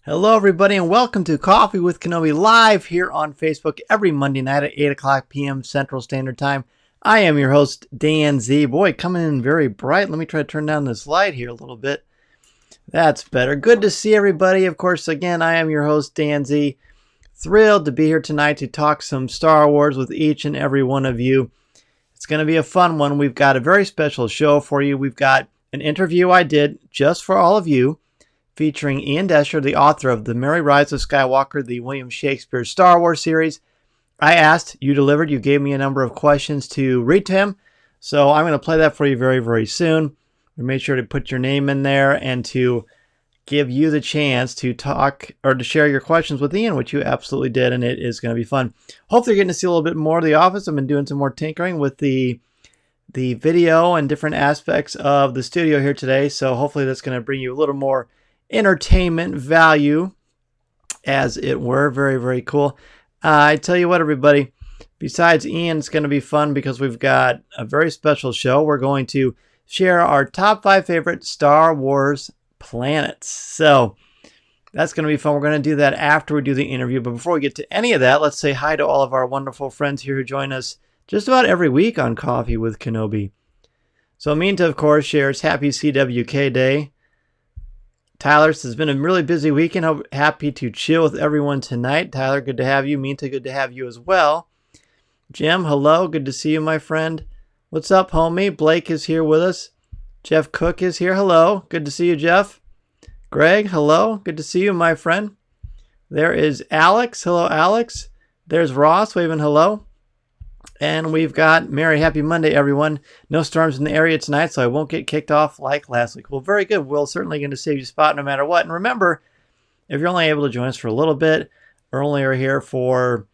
Hello, everybody, and welcome to Coffee with Kenobi live here on Facebook every Monday night at 8 o'clock p.m. Central Standard Time. I am your host, Dan Z. Boy, coming in very bright. Let me try to turn down this light here a little bit. That's better. Good to see everybody. Of course, again, I am your host, Dan Z. Thrilled to be here tonight to talk some Star Wars with each and every one of you. It's going to be a fun one. We've got a very special show for you. We've got an interview I did just for all of you, featuring Ian Doescher, the author of The Merry Rise of Skywalker, the William Shakespeare Star Wars series. I asked, you delivered, you gave me a number of questions to read to him, so I'm going to play that for you very, very soon. We made sure to put your name in there and to give you the chance to talk or to share your questions with Ian, which you absolutely did, and it is going to be fun. Hopefully you're getting to see a little bit more of the office. I've been doing some more tinkering with the video and different aspects of the studio here today, so hopefully that's going to bring you a little more entertainment value, as it were. Very, very cool. I tell you what, everybody, besides Ian, it's going to be fun because we've got a very special show. We're going to share our top 5 favorite Star Wars planets. So that's going to be fun. We're going to do that after we do the interview. But before we get to any of that, let's say hi to all of our wonderful friends here who join us just about every week on Coffee with Kenobi. So Minta, of course, shares Happy CWK Day. Tyler, this has been a really busy weekend. Happy to chill with everyone tonight. Tyler, good to have you. Minta, good to have you as well. Jim, hello. Good to see you, my friend. What's up, homie? Blake is here with us. Jeff Cook is here. Hello. Good to see you, Jeff. Greg, hello. Good to see you, my friend. There is Alex. Hello, Alex. There's Ross waving hello. And we've got Merry Happy Monday, everyone. No storms in the area tonight, so I won't get kicked off like last week. Well, very good. We're certainly going to save you a spot no matter what. And remember, if you're only able to join us for a little bit, or only are here for,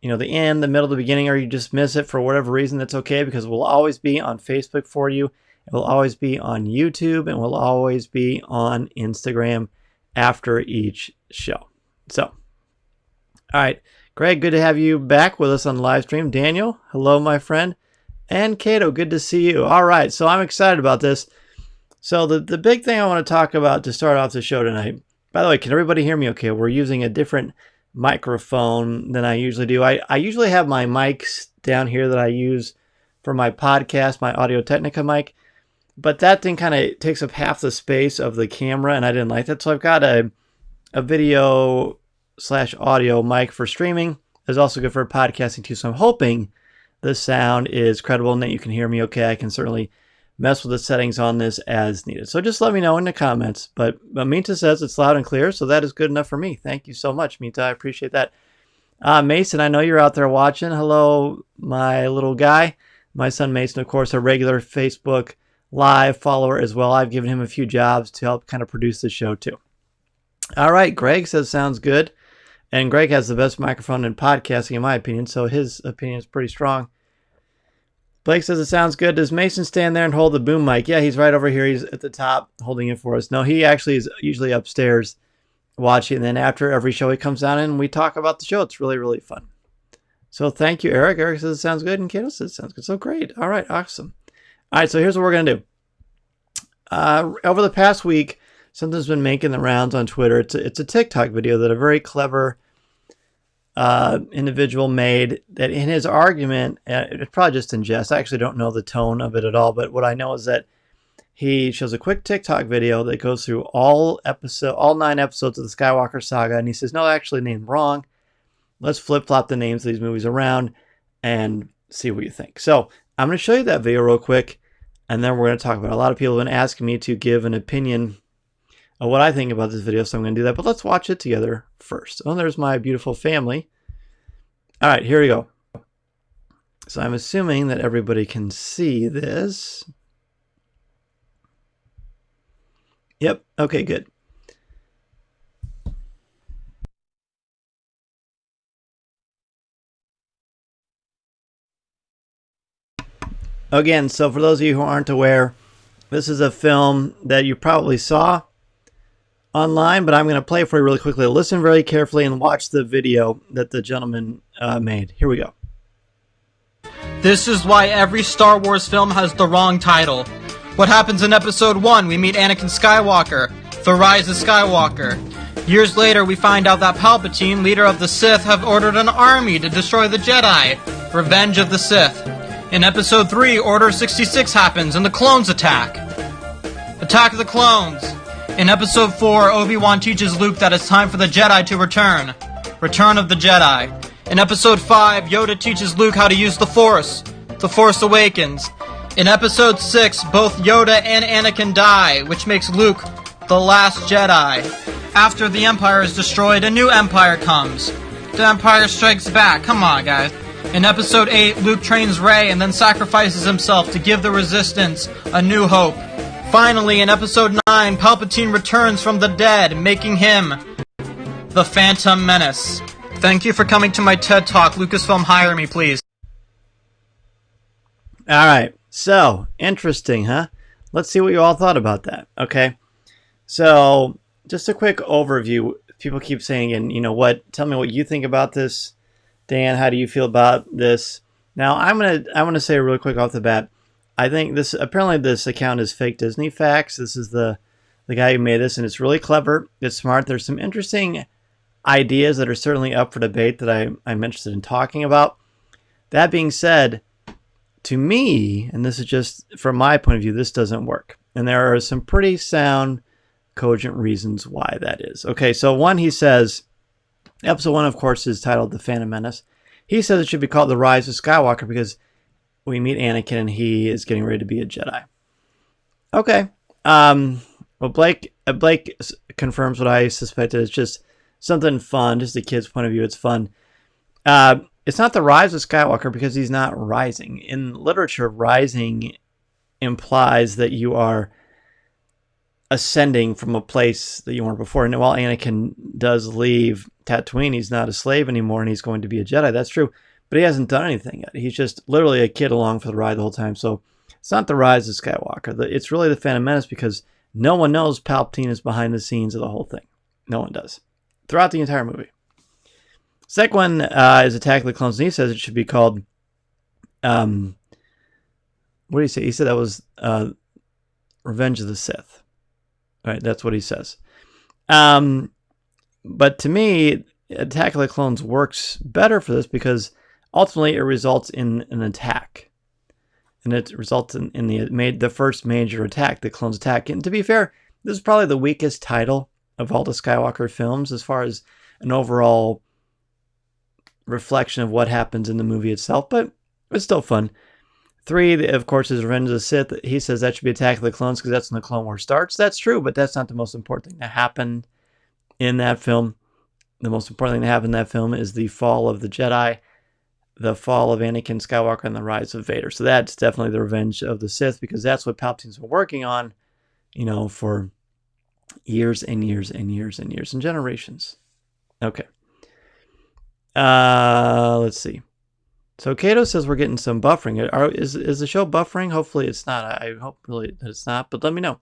the end, the middle, the beginning, or you just miss it for whatever reason, that's okay, because we'll always be on Facebook for you. It will always be on YouTube, and we'll always be on Instagram after each show. So, all right. Greg, good to have you back with us on the live stream. Daniel, hello, my friend. And Kato, good to see you. All right, so I'm excited about this. So the big thing I want to talk about to start off the show tonight, by the way, can everybody hear me okay? We're using a different microphone than I usually do. I usually have my mics down here that I use for my podcast, my Audio-Technica mic, but that thing kind of takes up half the space of the camera, and I didn't like that. So I've got a video/audio mic for streaming. It's also good for podcasting too. So I'm hoping the sound is credible and that you can hear me okay. I can certainly mess with the settings on this as needed. So just let me know in the comments. But Minta says it's loud and clear, so that is good enough for me. Thank you so much, Minta. I appreciate that. Mason, I know you're out there watching. Hello, my little guy. My son Mason, of course, a regular Facebook Live follower as well. I've given him a few jobs to help kind of produce the show too. All right, Greg says sounds good. And Greg has the best microphone in podcasting, in my opinion, so his opinion is pretty strong. Blake says it sounds good. Does Mason stand there and hold the boom mic? Yeah, he's right over here. He's at the top holding it for us. No, he actually is usually upstairs watching. And then after every show, he comes down and we talk about the show. It's really, really fun. So thank you, Eric. Eric says it sounds good. And Kato says it sounds good. So great. All right, awesome. All right, so here's what we're going to do. Over the past week, something's been making the rounds on Twitter. It's a TikTok video that a very clever individual made, that in his argument, it's probably just in jest. I actually don't know the tone of it at all, but what I know is that he shows a quick TikTok video that goes through all 9 episodes of the Skywalker saga, and he says, no, actually named wrong. Let's flip-flop the names of these movies around and see what you think. So I'm going to show you that video real quick, and then we're going to talk about it. A lot of people have been asking me to give an opinion of what I think about this video, so I'm going to do that. But let's watch it together first. Oh, there's my beautiful family. All right, here we go. So I'm assuming that everybody can see this. Yep, okay, good. Again, so for those of you who aren't aware, this is a film that you probably saw online, but I'm going to play it for you really quickly. Listen very carefully and watch the video that the gentleman made. Here we go. This is why every Star Wars film has the wrong title. What happens in Episode 1? We meet Anakin Skywalker, The Rise of Skywalker. Years later, we find out that Palpatine, leader of the Sith, have ordered an army to destroy the Jedi. Revenge of the Sith. In Episode 3, Order 66 happens and the clones attack. Attack of the Clones. In Episode 4, Obi-Wan teaches Luke that it's time for the Jedi to return. Return of the Jedi. In Episode 5, Yoda teaches Luke how to use the Force. The Force Awakens. In Episode 6, both Yoda and Anakin die, which makes Luke the last Jedi. After the Empire is destroyed, a new Empire comes. The Empire strikes back. Come on, guys. In Episode 8, Luke trains Rey and then sacrifices himself to give the Resistance a new hope. Finally, in Episode 9, Palpatine returns from the dead, making him the Phantom Menace. Thank you for coming to my TED Talk. Lucasfilm, hire me, please. All right. So, interesting, huh? Let's see what you all thought about that. Okay. So, just a quick overview. People keep saying, and you know what? Tell me what you think about this. Dan, how do you feel about this? Now, I'm gonna say real quick off the bat. I think apparently this account is fake Disney facts. This is the guy who made this, and it's really clever. It's smart. There's some interesting ideas that are certainly up for debate that I'm interested in talking about. That being said, to me, and this is just from my point of view, this doesn't work. And there are some pretty sound, cogent reasons why that is. Okay, so one, he says, Episode 1, of course, is titled The Phantom Menace. He says it should be called The Rise of Skywalker because we meet Anakin and he is getting ready to be a Jedi. Okay. Well, Blake confirms what I suspected. It's just something fun, just a kid's point of view. It's fun. It's not the rise of Skywalker because he's not rising. In literature, rising implies that you are ascending from a place that you weren't before. And while Anakin does leave Tatooine, he's not a slave anymore and he's going to be a Jedi. That's true. But he hasn't done anything yet. He's just literally a kid along for the ride the whole time. So it's not the rise of Skywalker. It's really the Phantom Menace because no one knows Palpatine is behind the scenes of the whole thing. No one does. Throughout the entire movie. Second one is Attack of the Clones. And he says it should be called... what did he say? He said that was Revenge of the Sith. All right, that's what he says. But to me, Attack of the Clones works better for this because ultimately it results in an attack. And it results in the first major attack, the clones attack. And to be fair, this is probably the weakest title of all the Skywalker films as far as an overall reflection of what happens in the movie itself, but it's still fun. 3, of course, is Revenge of the Sith. He says that should be Attack of the Clones because that's when the Clone War starts. That's true, but that's not the most important thing that happened in that film. The most important thing that happened in that film is the fall of the Jedi, the fall of Anakin Skywalker, and the rise of Vader. So that's definitely the Revenge of the Sith because that's what Palpatine's been working on, for years and years and years and years and generations. Okay. Let's see. So Kato says we're getting some buffering. Is the show buffering? Hopefully it's not. I hope really that it's not, but let me know.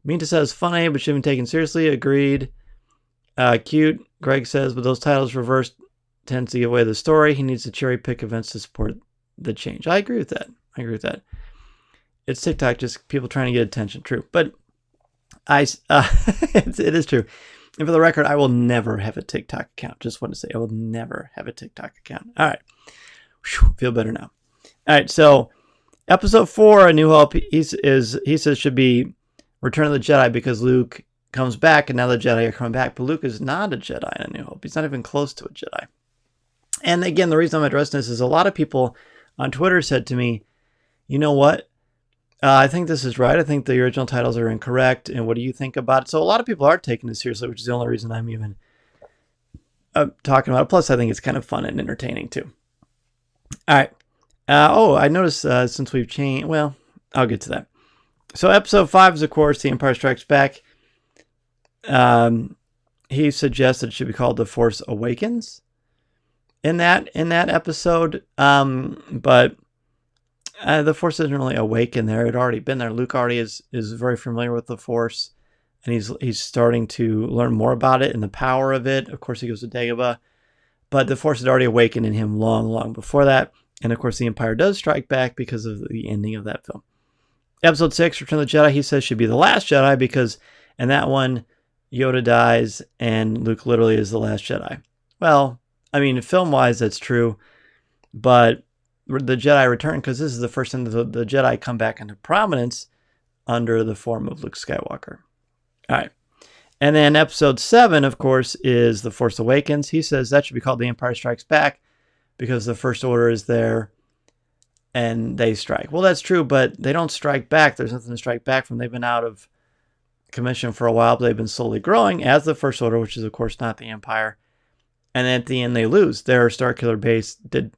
Minta says funny, but shouldn't be taken seriously. Agreed. Cute. Greg says, but those titles reversed tends to give away the story. He needs to cherry pick events to support the change. I agree with that. It's TikTok, just people trying to get attention. True. But it is true. And for the record, I will never have a TikTok account. Just want to say I will never have a TikTok account. All right. Whew, feel better now. All right. So Episode 4, A New Hope, he says should be Return of the Jedi because Luke comes back and now the Jedi are coming back. But Luke is not a Jedi in A New Hope. He's not even close to a Jedi. And again, the reason I'm addressing this is a lot of people on Twitter said to me, you know what? I think this is right. I think the original titles are incorrect. And what do you think about it? So a lot of people are taking this seriously, which is the only reason I'm even talking about it. Plus, I think it's kind of fun and entertaining too. All right. I noticed since we've changed, well, I'll get to that. So Episode 5 is, of course, The Empire Strikes Back. He suggests that it should be called The Force Awakens in that episode. But the Force isn't really awakened there. It had already been there. Luke already is very familiar with the Force, and he's starting to learn more about it and the power of it. Of course, he goes to Dagobah, but the Force had already awakened in him long, long before that. And of course, the Empire does strike back because of the ending of that film. Episode 6, Return of the Jedi, he says should be The Last Jedi because in that one, Yoda dies, and Luke literally is the last Jedi. Well, I mean, film-wise, that's true, but the Jedi return, because this is the first time the Jedi come back into prominence under the form of Luke Skywalker. All right. And then episode 7, of course, is The Force Awakens. He says that should be called The Empire Strikes Back because the First Order is there and they strike. Well, that's true, but they don't strike back. There's nothing to strike back from. They've been out of commission for a while, but they've been slowly growing as the First Order, which is, of course, not the Empire. And at the end, they lose. Their Starkiller base did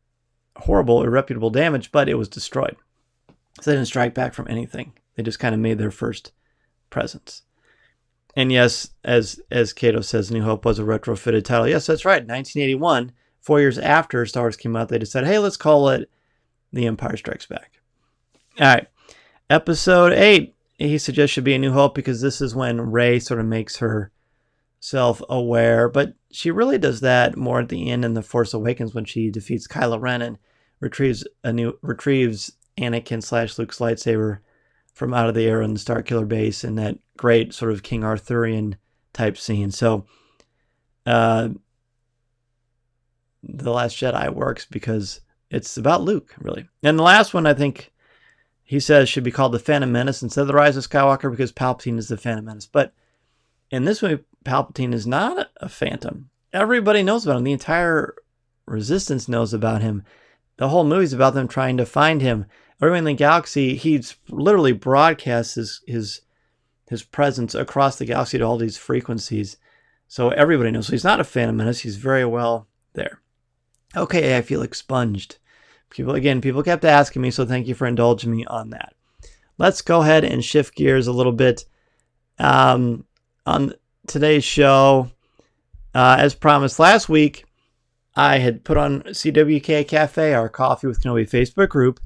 horrible, irreputable damage, but it was destroyed. So they didn't strike back from anything. They just kind of made their first presence. And yes, as Cato says, New Hope was a retrofitted title. Yes, that's right. 1981, 4 years after Star Wars came out, they decided, hey, let's call it The Empire Strikes Back. All right. Episode 8, he suggests should be A New Hope because this is when Rey sort of makes her self-aware, but she really does that more at the end in The Force Awakens when she defeats Kylo Ren and retrieves Anakin/Luke's lightsaber from out of the air on the Starkiller base in that great sort of King Arthurian type scene. So The Last Jedi works because it's about Luke, really. And the last one, I think, he says should be called The Phantom Menace instead of The Rise of Skywalker because Palpatine is the Phantom Menace. But in this movie, Palpatine is not a phantom. Everybody knows about him. The entire Resistance knows about him. The whole movie's about them trying to find him. Everyone in the galaxy, he's literally broadcasts his presence across the galaxy to all these frequencies. So everybody knows. So he's not a Phantom Menace. He's very well there. Okay, I feel expunged. People kept asking me, so thank you for indulging me on that. Let's go ahead and shift gears a little bit. On today's show, as promised last week, I had put on CWK Cafe, our Coffee with Kenobi Facebook group.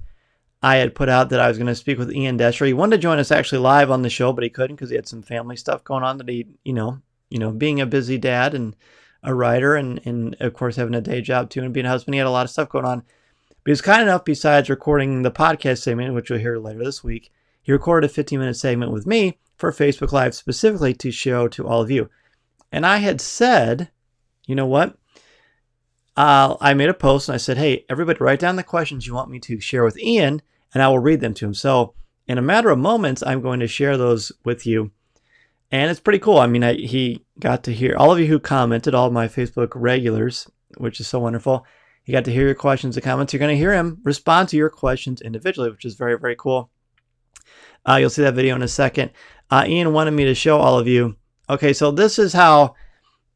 I had put out that I was going to speak with Ian Doescher. He wanted to join us actually live on the show, but he couldn't because he had some family stuff going on that he, being a busy dad and a writer and of course having a day job too and being a husband, he had a lot of stuff going on. But he was kind enough, besides recording the podcast segment, which you'll hear later this week, he recorded a 15-minute segment with me for Facebook Live specifically to show to all of you. And I had said, you know what? I made a post and I said, hey, everybody write down the questions you want me to share with Ian and I will read them to him. So in a matter of moments, I'm going to share those with you. And it's pretty cool. I mean, he got to hear all of you who commented, all of my Facebook regulars, which is so wonderful. He got to hear your questions and comments. You're going to hear him respond to your questions individually, which is very, very cool. You'll see that video in a second. Ian wanted me to show all of you. Okay, so this is how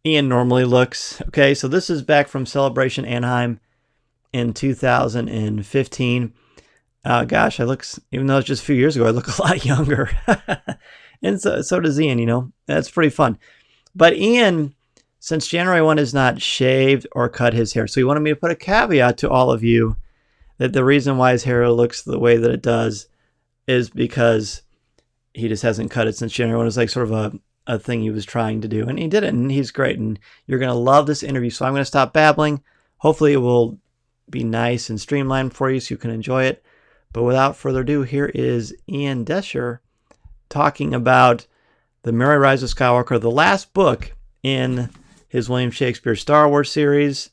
Ian normally looks. Okay, so this is back from Celebration Anaheim in 2015. Gosh, even though it's just a few years ago, I look a lot younger. And so does Ian, That's pretty fun. But Ian, since January 1, has not shaved or cut his hair. So he wanted me to put a caveat to all of you that the reason why his hair looks the way that it does is because he just hasn't cut it since January 1. It was like sort of a thing he was trying to do. And he did it, and he's great. And you're going to love this interview. So I'm going to stop babbling. Hopefully it will be nice and streamlined for you so you can enjoy it. But without further ado, here is Ian Doescher talking about The Merry Rise of Skywalker, the last book in his William Shakespeare Star Wars series.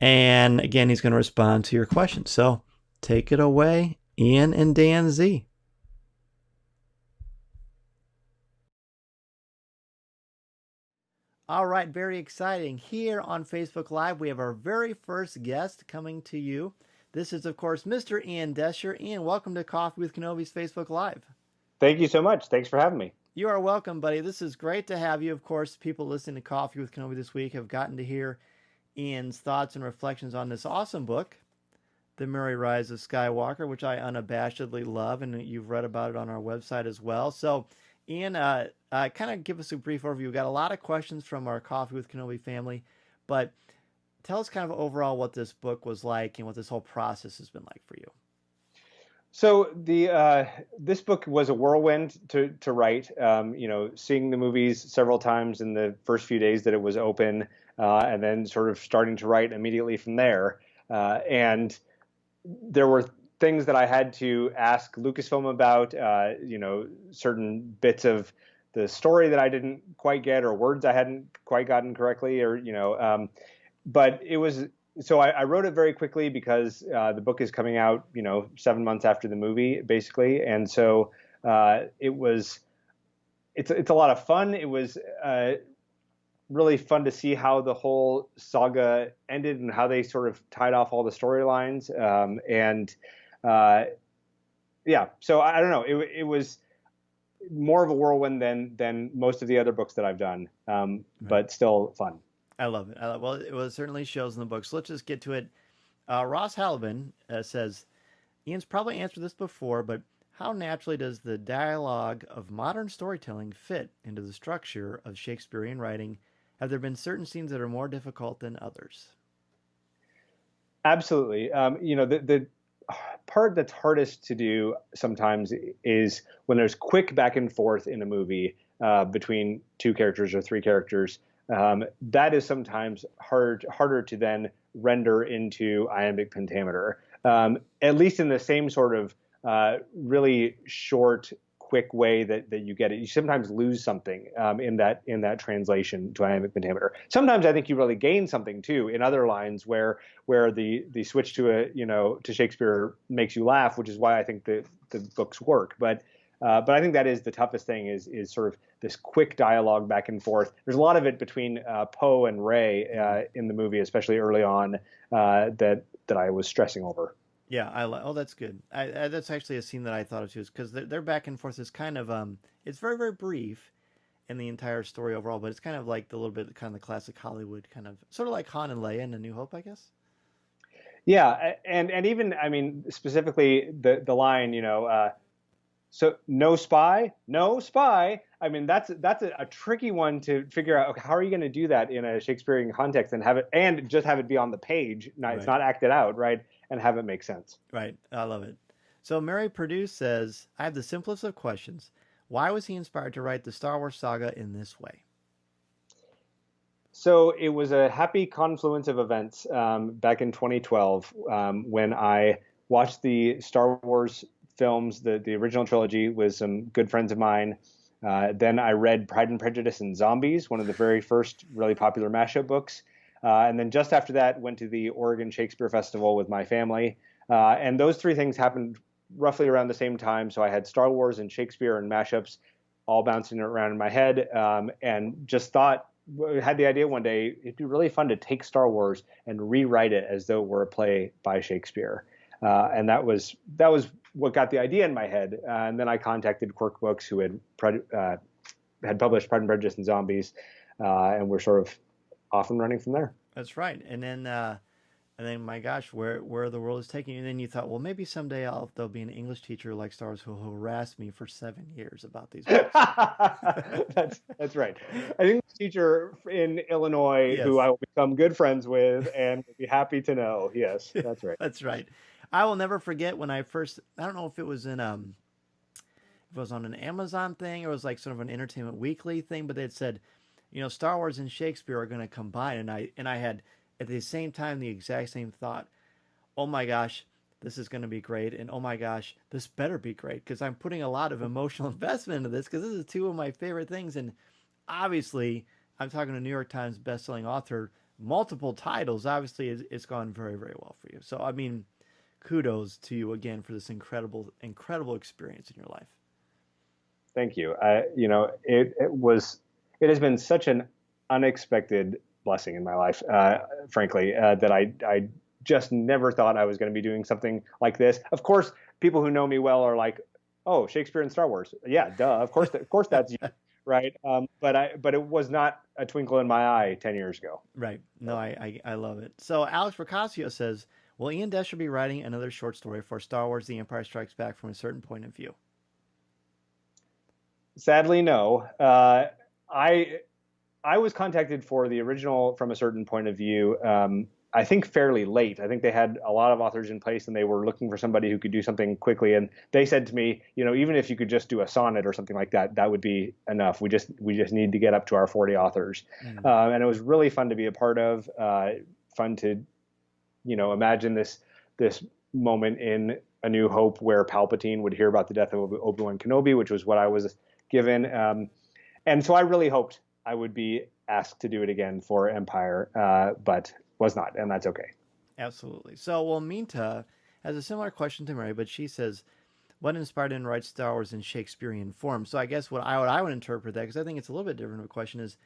And again, he's going to respond to your questions. So take it away, Ian and Dan Z. All right, very exciting. Here on Facebook Live, we have our very first guest coming to you. This is, of course, Mr. Ian Doescher. Ian, welcome to Coffee with Kenobi's Facebook Live. Thank you so much. Thanks for having me. You are welcome, buddy. This is great to have you. Of course, people listening to Coffee with Kenobi this week have gotten to hear Ian's thoughts and reflections on this awesome book, The Merry Rise of Skywalker, which I unabashedly love, and you've read about it on our website as well. So, Ian, kind of give us a brief overview. We've got a lot of questions from our Coffee with Kenobi family, but tell us kind of overall what this book was like and what this whole process has been like for you. So this book was a whirlwind to write. Seeing the movies several times in the first few days that it was open, and then sort of starting to write immediately from there. And there were things that I had to ask Lucasfilm about. Certain bits of the story that I didn't quite get, or words I hadn't quite gotten correctly, or but it was. So I wrote it very quickly because the book is coming out, 7 months after the movie, basically, and so it's a lot of fun. It was really fun to see how the whole saga ended and how they sort of tied off all the storylines. So I don't know. It was more of a whirlwind than most of the other books that I've done, but still fun. I love it. Well, it certainly shows in the book. So let's just get to it. Ross Halibin says, Ian's probably answered this before, but how naturally does the dialogue of modern storytelling fit into the structure of Shakespearean writing? Have there been certain scenes that are more difficult than others? Absolutely. The part that's hardest to do sometimes is when there's quick back and forth in a movie between two characters or three characters. That is sometimes harder to then render into iambic pentameter, at least in the same sort of really short, quick way that you get it. You sometimes lose something in that translation to iambic pentameter. Sometimes I think you really gain something too in other lines where the switch to Shakespeare makes you laugh, which is why I think the books work. But I think that is the toughest thing is sort of this quick dialogue back and forth. There's a lot of it between Poe and Rey in the movie, especially early on, that I was stressing over. Yeah, that's good. That's actually a scene that I thought of too, because their back and forth is kind of it's very, very brief in the entire story overall, but it's kind of like the little bit kind of the classic Hollywood kind of sort of like Han and Leia in A New Hope, I guess. Yeah, and even I mean specifically the line, so no spy. I mean that's a tricky one to figure out. Okay, how are you going to do that in a Shakespearean context and just have it be on the page? Right. It's not acted out, right? And have it make sense. Right. I love it. So Mary Purdue says, I have the simplest of questions. Why was he inspired to write the Star Wars saga in this way? So it was a happy confluence of events back in 2012 when I watched the Star Wars films, the original trilogy, with some good friends of mine. Then I read Pride and Prejudice and Zombies, one of the very first really popular mashup books. And then just after that, went to the Oregon Shakespeare Festival with my family. And those three things happened roughly around the same time. So I had Star Wars and Shakespeare and mashups all bouncing around in my head, and just had the idea one day, it'd be really fun to take Star Wars and rewrite it as though it were a play by Shakespeare. And that was what got the idea in my head. And then I contacted Quirk Books, who had published Pride and Prejudice and Zombies, and we're sort of off and running from there. That's right. And then my gosh, where the world is taking you. And then you thought, well, maybe someday there'll be an English teacher like Star Wars who will harass me for 7 years about these books. That's right. An English teacher in Illinois, yes, who I will become good friends with and will be happy to know. Yes, that's right. That's right. I will never forget when I don't know if it was on an Amazon thing or it was like sort of an Entertainment Weekly thing, but they had said, Star Wars and Shakespeare are going to combine. And I had at the same time the exact same thought. Oh my gosh, this is going to be great. And oh my gosh, this better be great, because I'm putting a lot of emotional investment into this, because this is two of my favorite things. And obviously, I'm talking to New York Times bestselling author, multiple titles. Obviously, it's gone very, very well for you. So, I mean, kudos to you again for this incredible, incredible experience in your life. Thank you. It has been such an unexpected blessing in my life, frankly, that I just never thought I was going to be doing something like this. Of course, people who know me well are like, "Oh, Shakespeare and Star Wars, yeah, duh, of course that's you." Right. But it was not a twinkle in my eye 10 years ago. Right. No, I love it. So Alex Ricasio says, will Ian Doescher be writing another short story for Star Wars The Empire Strikes Back from a certain point of view? Sadly, no. I was contacted for the original from a certain point of view, I think fairly late. I think they had a lot of authors in place and they were looking for somebody who could do something quickly. And they said to me, even if you could just do a sonnet or something like that, that would be enough. We just need to get up to our 40 authors. Mm-hmm. And it was really fun to be a part of, fun to, imagine this moment in A New Hope where Palpatine would hear about the death of Obi-Wan Kenobi, which was what I was given. And so I really hoped I would be asked to do it again for Empire, but was not, and that's okay. Absolutely. So, well, Minta has a similar question to Mary, but she says, "What inspired him to write Star Wars in Shakespearean form?" So, I guess what I would interpret that, because I think it's a little bit different of a question, is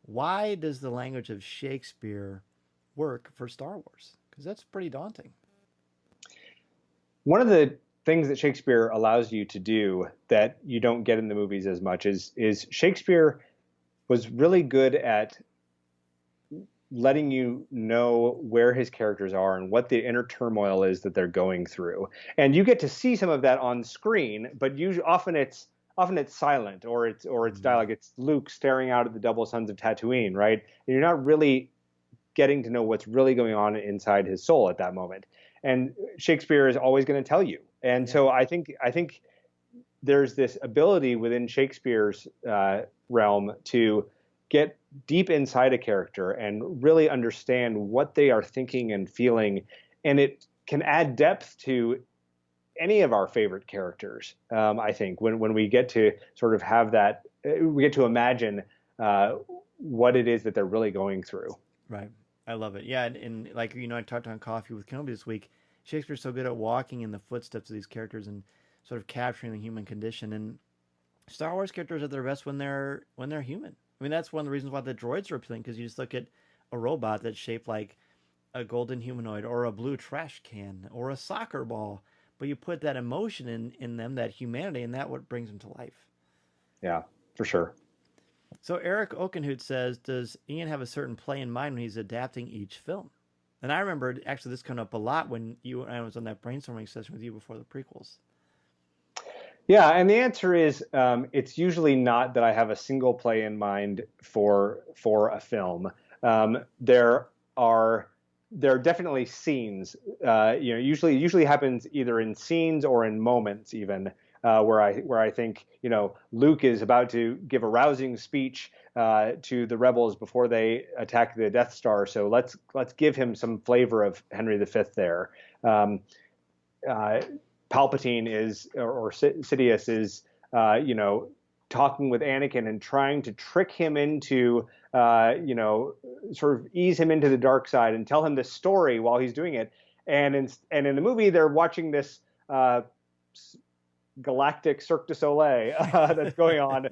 why does the language of Shakespeare work for Star Wars? Because that's pretty daunting. One of the things that Shakespeare allows you to do that you don't get in the movies as much is Shakespeare was really good at letting you know where his characters are and what the inner turmoil is that they're going through. And you get to see some of that on screen, but usually often it's silent, or it's dialogue. It's Luke staring out at the double suns of Tatooine, right? And you're not really getting to know what's really going on inside his soul at that moment. And Shakespeare is always going to tell you. And so I think there's this ability within Shakespeare's realm to get deep inside a character and really understand what they are thinking and feeling, and it can add depth to any of our favorite characters. I think when we get to sort of have that, we get to imagine what it is that they're really going through. Right. I love it. Yeah, and like I talked on Coffee with Kenobi this week. Shakespeare's so good at walking in the footsteps of these characters and sort of capturing the human condition. And Star Wars characters are their best when they're human. I mean, that's one of the reasons why the droids are appealing, because you just look at a robot that's shaped like a golden humanoid or a blue trash can or a soccer ball, but you put that emotion in them, that humanity, and that what brings them to life. Yeah, for sure. So Eric Okenhoot says, does Ian have a certain play in mind when he's adapting each film? And I remember actually this coming up a lot when I was on that brainstorming session with you before the prequels. Yeah, and the answer is it's usually not that I have a single play in mind for a film. There are definitely scenes. Usually happens either in scenes or in moments even where I think Luke is about to give a rousing speech to the rebels before they attack the Death Star. So let's give him some flavor of Henry V there. Palpatine is, or Sidious is, talking with Anakin and trying to trick him into, sort of ease him into the dark side and tell him this story while he's doing it. And in the movie, they're watching this galactic Cirque du Soleil that's going on.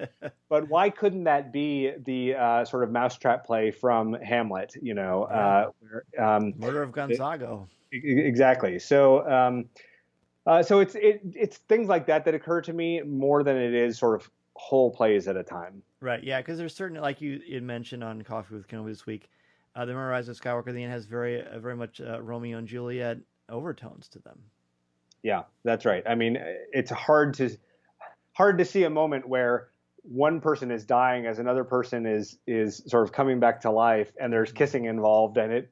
But why couldn't that be the sort of mousetrap play from Hamlet? Murder of Gonzago. Exactly. So. So it's things like that occur to me more than it is sort of whole plays at a time. Right. Yeah. Because there's certain, like you mentioned on Coffee with Kenobi this week, the Rise of Skywalker, the end has very much Romeo and Juliet overtones to them. Yeah, that's right. I mean, it's hard to see a moment where one person is dying as another person is sort of coming back to life, and there's kissing involved, and it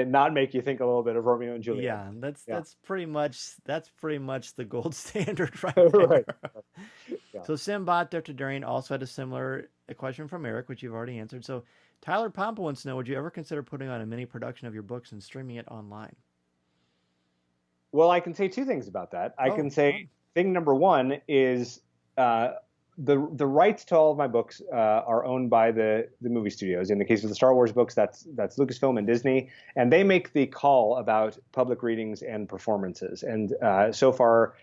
not make you think a little bit of Romeo and Juliet. Yeah, that's pretty much the gold standard right there. Right. Yeah. So Simbot Dr. Durian also had a similar question from Eric, which you've already answered. So Tyler Pompa wants to know, would you ever consider putting on a mini production of your books and streaming it online? Well, I can say two things about that. I can say thing number one is the rights to all of my books are owned by the movie studios. In the case of the Star Wars books, that's Lucasfilm and Disney, and they make the call about public readings and performances. And so far,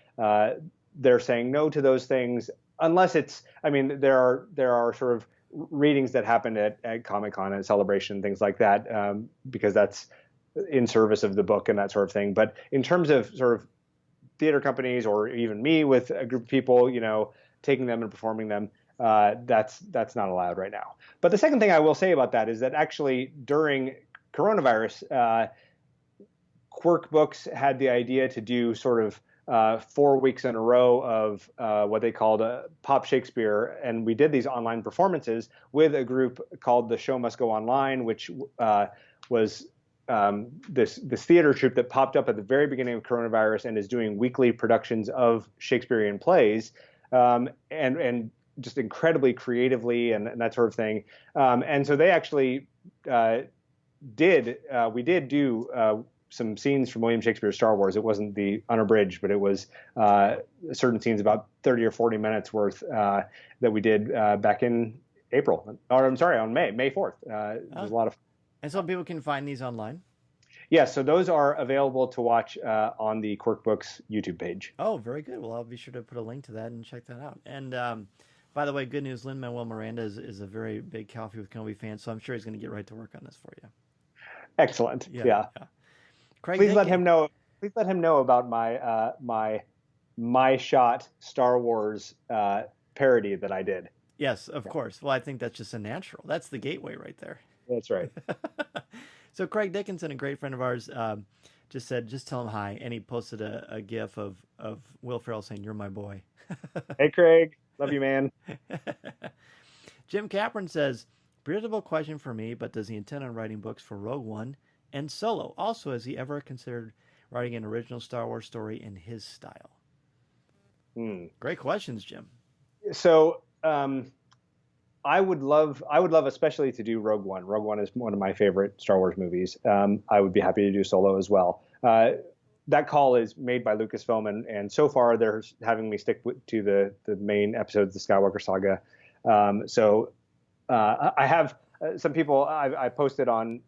they're saying no to those things, unless it's. I mean, there are sort of readings that happen at Comic-Con and Celebration, things like that, because that's in service of the book and that sort of thing. But in terms of sort of theater companies or even me with a group of people, taking them and performing them, that's not allowed right now. But the second thing I will say about that is that actually during coronavirus, Quirk Books had the idea to do sort of 4 weeks in a row of what they called Pop Shakespeare, and we did these online performances with a group called The Show Must Go Online, which was this theater troupe that popped up at the very beginning of coronavirus and is doing weekly productions of Shakespearean plays. And just incredibly creatively and that sort of thing. And so they actually we did do some scenes from William Shakespeare's Star Wars. It wasn't the unabridged, but it was certain scenes, about 30 or 40 minutes worth, that we did back in April, or I'm sorry, on May 4th. It was a lot of. And so people can find these online? Yeah, so those are available to watch on the Quirk Books YouTube page. Oh, very good. Well, I'll be sure to put a link to that and check that out. And by the way, good news, Lin-Manuel Miranda is a very big Coffee with Kenobi fan, so I'm sure he's going to get right to work on this for you. Excellent. Yeah. Craig, please let him know. Please let him know about my shot Star Wars parody that I did. Yes, of course. Well, I think that's just a natural. That's the gateway right there. That's right. So Craig Dickinson, a great friend of ours, just said, just tell him hi. And he posted a gif of Will Ferrell saying, "You're my boy." Hey, Craig. Love you, man. Jim Capron says, predictable question for me, but does he intend on writing books for Rogue One and Solo? Also, has he ever considered writing an original Star Wars story in his style? Great questions, Jim. So I would love especially to do Rogue One. Rogue One is one of my favorite Star Wars movies. I would be happy to do Solo as well. That call is made by Lucasfilm, and so far they're having me stick to the main episodes of the Skywalker saga. I have some people, I posted on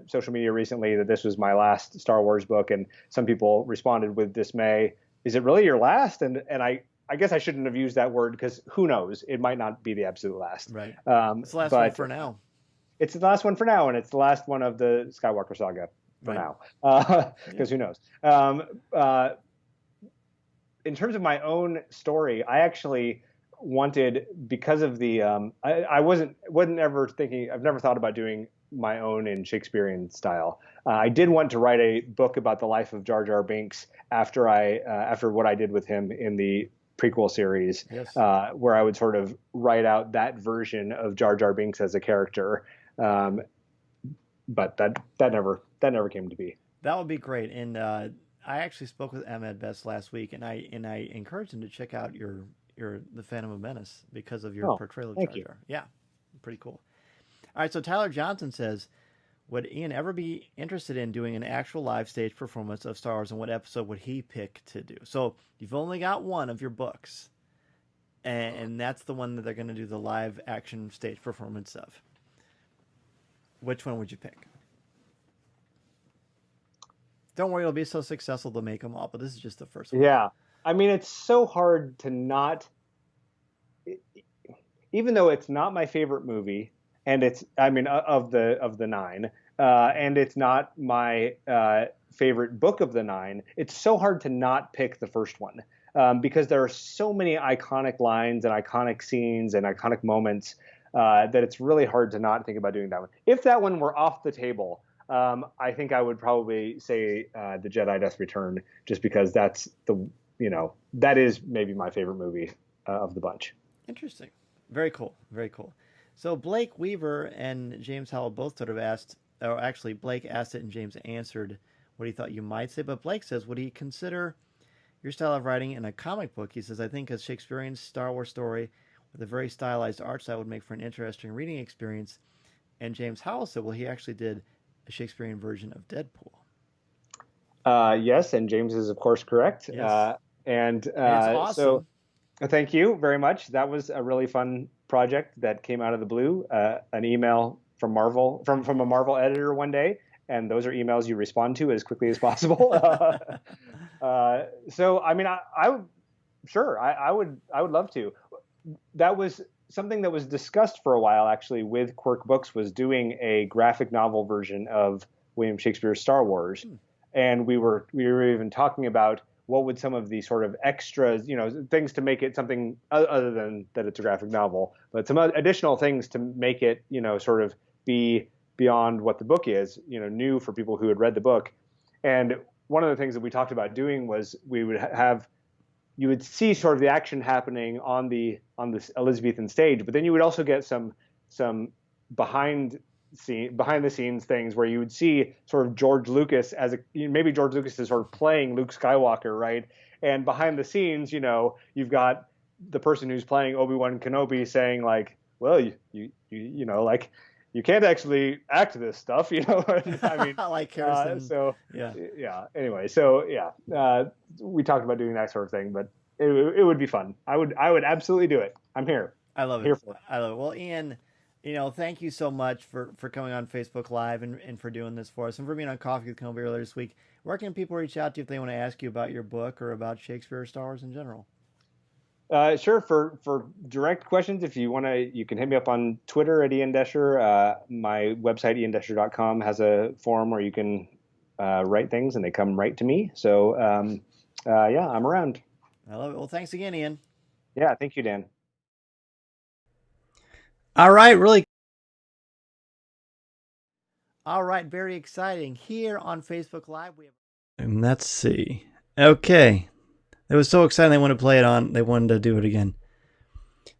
social media recently that this was my last Star Wars book, and some people responded with dismay. Is it really your last? And I guess I shouldn't have used that word, because who knows? It might not be the absolute last. Right. It's the last one for now. It's the last one for now, and it's the last one of the Skywalker saga for now, because who knows? In terms of my own story, I actually wanted, because of the I wasn't ever thinking, I've never thought about doing my own in Shakespearean style. I did want to write a book about the life of Jar Jar Binks after what I did with him in the prequel series, yes. Where I would sort of write out that version of Jar Jar Binks as a character, but that never came to be. That would be great. And I actually spoke with Ahmed Best last week, and I encouraged him to check out your The Phantom of Menace because of your portrayal of Jar Jar. Yeah, pretty cool. All right, so Tyler Johnson says, would Ian ever be interested in doing an actual live stage performance of Star Wars, and what episode would he pick to do? So you've only got one of your books, and that's the one that they're going to do the live action stage performance of. Which one would you pick? Don't worry, it'll be so successful they'll make them all, but this is just the first one. Yeah. I mean, it's so hard to not, even though it's not my favorite movie, and it's, I mean, of the nine, and it's not my favorite book of the nine, it's so hard to not pick the first one, because there are so many iconic lines and iconic scenes and iconic moments that it's really hard to not think about doing that one. If that one were off the table, I think I would probably say The Jedi Doth Return, just because that's that is maybe my favorite movie of the bunch. Interesting. Very cool. Very cool. So Blake Weaver and James Howell both sort of asked, or actually Blake asked it and James answered what he thought you might say. But Blake says, would he consider your style of writing in a comic book? He says, I think a Shakespearean Star Wars story with a very stylized art style would make for an interesting reading experience. And James Howell said, well, he actually did a Shakespearean version of Deadpool. Yes, and James is, of course, correct. Yes. And it's awesome. So thank you very much. That was a really fun project that came out of the blue. An email from Marvel, from a Marvel editor one day, and those are emails you respond to as quickly as possible. So I mean, I would love to. That was something that was discussed for a while, actually, with Quirk Books, was doing a graphic novel version of William Shakespeare's Star Wars. And we were even talking about what would some of the sort of extras, things to make it something other than that it's a graphic novel, but some additional things to make it, sort of be beyond what the book is, new for people who had read the book. And one of the things that we talked about doing was we would you would see sort of the action happening on the Elizabethan stage, but then you would also get some behind the scenes things where you would see sort of George Lucas maybe George Lucas is sort of playing Luke Skywalker, right? And behind the scenes, you've got the person who's playing Obi-Wan Kenobi saying like, well, you like, you can't actually act this stuff, I mean, like Harrison. So yeah. Anyway, so we talked about doing that sort of thing, but it would be fun. I would absolutely do it. I'm here. I love Here it. for it. I love it. Well, Ian, thank you so much for coming on Facebook Live and for doing this for us and for being on Coffee with Kenobi earlier this week. Where can people reach out to you if they want to ask you about your book or about Shakespeare or Star Wars in general? Sure. For direct questions, if you want to, you can hit me up on Twitter at Ian Doescher. My website, iandescher.com, has a forum where you can write things and they come right to me. So, yeah, I'm around. I love it. Well, thanks again, Ian. Yeah, thank you, Dan. All right, really. All right, very exciting. Here on Facebook Live, we have. And let's see. Okay. It was so exciting they wanted to play it on. They wanted to do it again.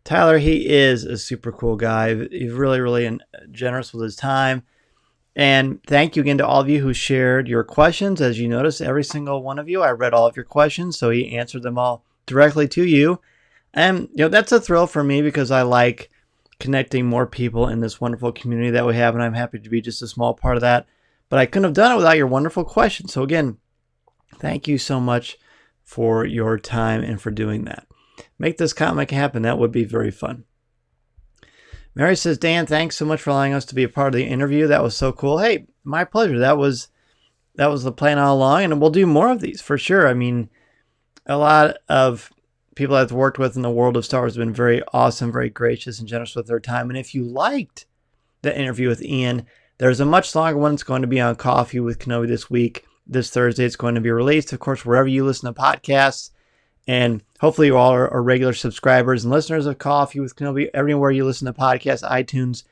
Tyler, he is a super cool guy. He's really, really generous with his time. And thank you again to all of you who shared your questions. As you notice, every single one of you, I read all of your questions, so he answered them all directly to you. And that's a thrill for me because I like connecting more people in this wonderful community that we have, and I'm happy to be just a small part of that. But I couldn't have done it without your wonderful questions. So again, thank you so much for your time and for doing that. Make this comic happen. That would be very fun. Mary says, Dan, thanks so much for allowing us to be a part of the interview. That was so cool. Hey, my pleasure. That was the plan all along, and we'll do more of these for sure. I mean, a lot of people I've worked with in the world of Star Wars have been very awesome, very gracious and generous with their time. And if you liked the interview with Ian, there's a much longer one that's going to be on Coffee with Kenobi this week. This Thursday, it's going to be released, of course, wherever you listen to podcasts. And hopefully you all are regular subscribers and listeners of Coffee with Kenobi. Everywhere you listen to podcasts, iTunes,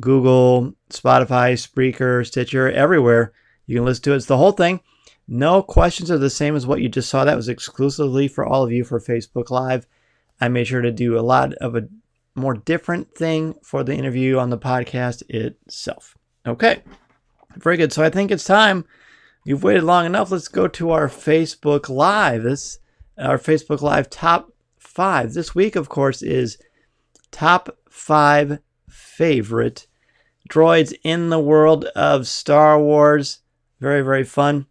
Google, Spotify, Spreaker, Stitcher, everywhere you can listen to it. It's the whole thing. No questions are the same as what you just saw. That was exclusively for all of you for Facebook Live. I made sure to do a lot of a more different thing for the interview on the podcast itself. Okay, very good. So I think it's time. You've waited long enough. Let's go to our Facebook Live. Our Facebook Live top 5. This week, of course, is top 5 favorite droids in the world of Star Wars. Very, very fun.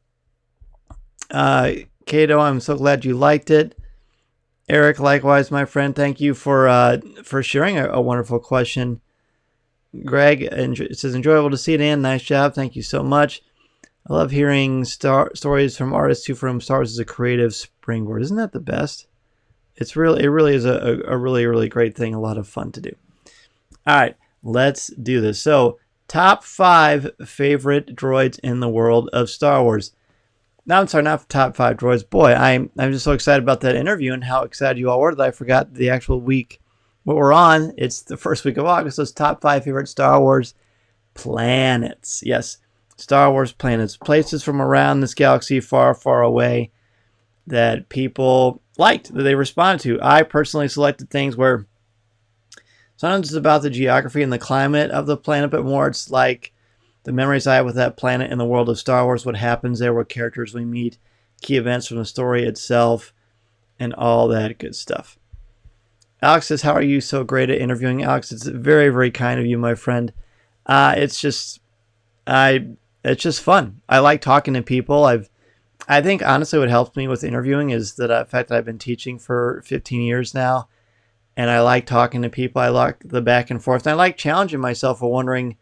Kato, I'm so glad you liked it. Eric, likewise, my friend, thank you for sharing a wonderful question. Greg says, enjoyable to see it, Dan. Nice job. Thank you so much. I love hearing stories from artists who from Star Wars as a creative springboard. Isn't that the best? It really is a really, really great thing. A lot of fun to do. All right, let's do this. So, top 5 favorite droids in the world of Star Wars. No, I'm sorry, not top 5 droids. Boy, I'm just so excited about that interview and how excited you all were that I forgot the actual week what we're on. It's the first week of August. So it's top 5 favorite Star Wars planets. Yes. Star Wars planets, places from around this galaxy far, far away that people liked, that they responded to. I personally selected things where sometimes it's about the geography and the climate of the planet, but more it's like the memories I have with that planet in the world of Star Wars, what happens there, what characters we meet, key events from the story itself, and all that good stuff. Alex says, how are you so great at interviewing? Alex, it's very, very kind of you, my friend. It's just fun. I like talking to people. I think honestly what helps me with interviewing is the fact that I've been teaching for 15 years now, and I like talking to people. I like the back and forth, and I like challenging myself or wondering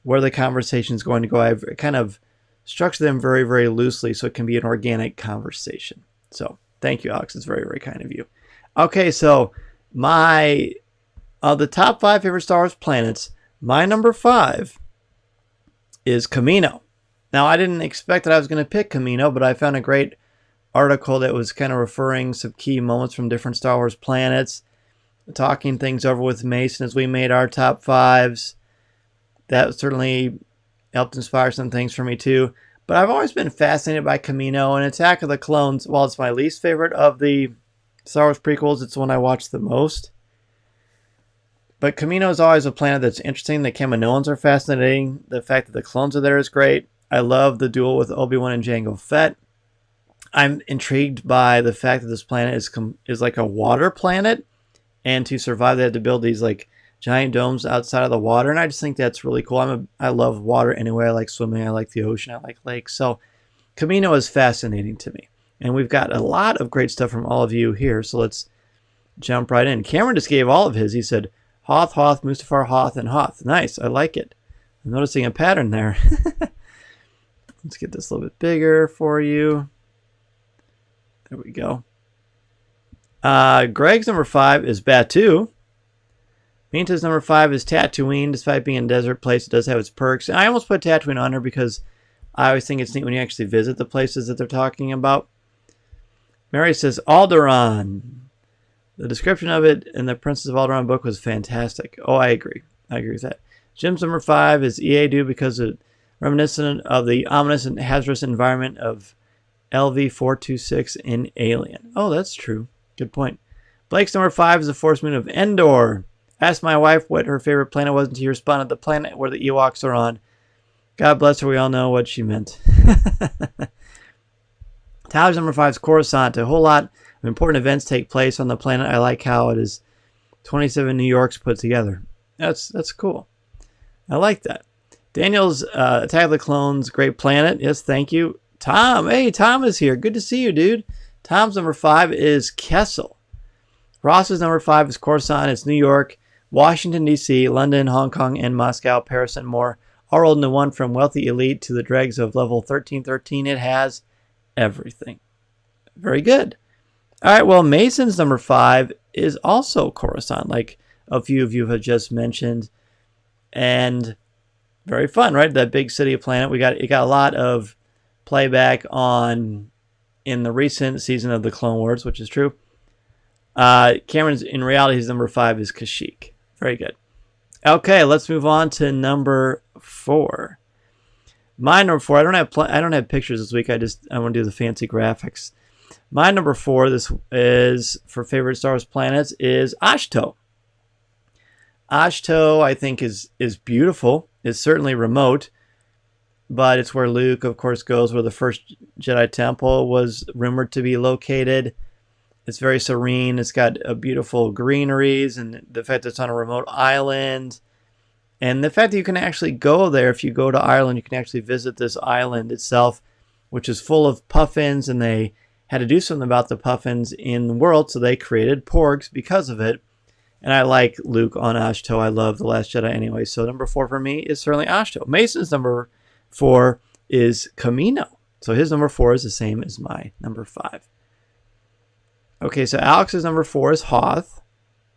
where the conversation is going to go. I've kind of structured them very, very loosely so it can be an organic conversation. So thank you, Alex. It's very, very kind of you. Okay, so the top 5 favorite Star Wars planets, my number 5 is Kamino. Now, I didn't expect that I was going to pick Kamino, but I found a great article that was kind of referring some key moments from different Star Wars planets, talking things over with Mason as we made our top 5s. That certainly helped inspire some things for me too. But I've always been fascinated by Kamino, and Attack of the Clones, while it's my least favorite of the Star Wars prequels, it's the one I watch the most. But Kamino is always a planet that's interesting. The Kaminoans are fascinating. The fact that the clones are there is great. I love the duel with Obi-Wan and Jango Fett. I'm intrigued by the fact that this planet is like a water planet, and to survive they had to build these like giant domes outside of the water, and I just think that's really cool. I love water anyway. I like swimming. I like the ocean. I like lakes. So Kamino is fascinating to me, and we've got a lot of great stuff from all of you here. So let's jump right in. Cameron just gave all of his. He said Hoth, Hoth, Mustafar, Hoth, and Hoth. Nice. I like it. I'm noticing a pattern there. Let's get this a little bit bigger for you. There we go. Greg's number 5 is Batu. Minta's number 5 is Tatooine. Despite being a desert place, it does have its perks. And I almost put Tatooine on her because I always think it's neat when you actually visit the places that they're talking about. Mary says Alderaan. The description of it in the Princess of Alderaan book was fantastic. Oh, I agree. I agree with that. Jim's number 5 is Eadu because it's reminiscent of the ominous and hazardous environment of LV-426 in Alien. Oh, that's true. Good point. Blake's number 5 is the Force Moon of Endor. Asked my wife what her favorite planet was, and she responded, the planet where the Ewoks are on. God bless her, we all know what she meant. Tyler's number 5 is Coruscant. A whole lot of important events take place on the planet. I like how it is 27 New Yorks put together. That's cool. I like that. Daniel's Attack of the Clones, great planet. Yes, thank you. Tom, hey, Tom is here. Good to see you, dude. Tom's number 5 is Kessel. Ross's number 5 is Coruscant. It's New York, Washington, D.C., London, Hong Kong, and Moscow, Paris, and more. All rolled into one, from wealthy elite to the dregs of level 1313. It has everything. Very good. All right, well, Mason's number 5 is also Coruscant, like a few of you have just mentioned. And very fun, right? That big city planet. It got a lot of playback in the recent season of the Clone Wars, which is true. Cameron's, in reality, his number 5 is Kashyyyk. Very good. Okay, let's move on to number 4. My number 4. I don't have pictures this week. I want to do the fancy graphics. My number 4. This is for favorite Star Wars planets is Ahch-To. Ahch-To, I think, is beautiful. It's certainly remote, but it's where Luke, of course, goes, where the first Jedi Temple was rumored to be located. It's very serene. It's got beautiful greeneries, and the fact that it's on a remote island, and the fact that you can actually go there. If you go to Ireland, you can actually visit this island itself, which is full of puffins, and they had to do something about the puffins in the world, so they created porgs because of it. And I like Luke on Ahch-To. I love The Last Jedi anyway. So number 4 for me is certainly Ahch-To. Mason's number 4 is Kamino. So his number 4 is the same as my number 5. Okay, so Alex's number 4 is Hoth.